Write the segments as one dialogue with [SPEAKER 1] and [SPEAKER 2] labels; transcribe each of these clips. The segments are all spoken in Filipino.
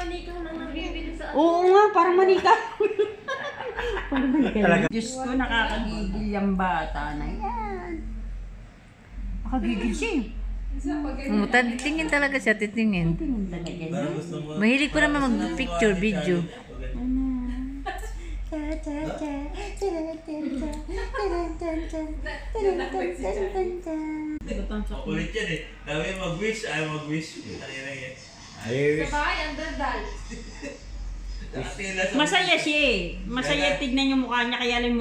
[SPEAKER 1] manika nang nabibili sa
[SPEAKER 2] Oo nga, parang manika. Parang manika.
[SPEAKER 3] Talaga.
[SPEAKER 2] Diyos ko, nakakagigil yung bata na yan. Nakagigil siya eh.
[SPEAKER 4] Titingin talaga siya, titingin.
[SPEAKER 2] Tingin talaga niya.
[SPEAKER 4] Mahilig ko naman mag-picture, video.
[SPEAKER 5] Ulit yan eh. Dami mag-wish, ayaw mag-wish. Kanina yan.
[SPEAKER 3] Ay,
[SPEAKER 1] Sa bahay, andaldal.
[SPEAKER 2] Masaya siya eh. Masaya tignan yung mukha niya, kaya lang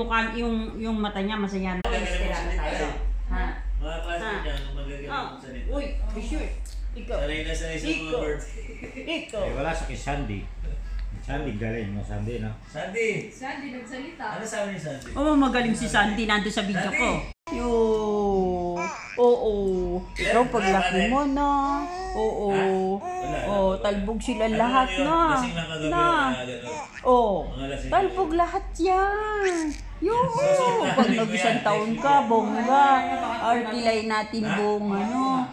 [SPEAKER 2] yung mata niya masaya. Inspirado tayo. Ha?
[SPEAKER 5] Mga classmate niya, nung magagaling sa nito.
[SPEAKER 2] Uy, be sure. Ikaw.
[SPEAKER 5] Sanay na sanay sa mga words.
[SPEAKER 2] Ikaw.
[SPEAKER 3] ay, wala sa kay Sandy. Sandy, galing mo Sandy, no?
[SPEAKER 5] Sandy!
[SPEAKER 1] Siya, di nagsalita.
[SPEAKER 5] Ano sabi ni Sandy?
[SPEAKER 2] Oh, magaling si Sandy nando sa video ko. Yo. Oo. Ikaw paglaki mo na. Oo. Oh, talbog sila lahat na.
[SPEAKER 5] Lasing lang kagabi.
[SPEAKER 2] Na. Oh.
[SPEAKER 5] Mga lasing.
[SPEAKER 2] Talbog lahat yan. Yo. Pag nag-isang taon ka, bongga. Artilay natin buong ano.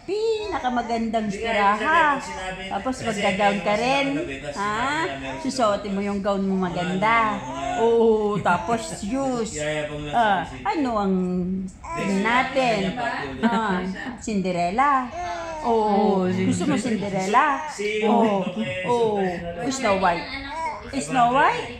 [SPEAKER 2] Pinakamagandang stiraha. Tapos magga-gown ka rin. Susuotin mo yung gown mo maganda. Oo, tapos shoes. Ano ang tingin natin? Cinderella. Oo, gusto mo Cinderella? Oo, Snow White. Snow White?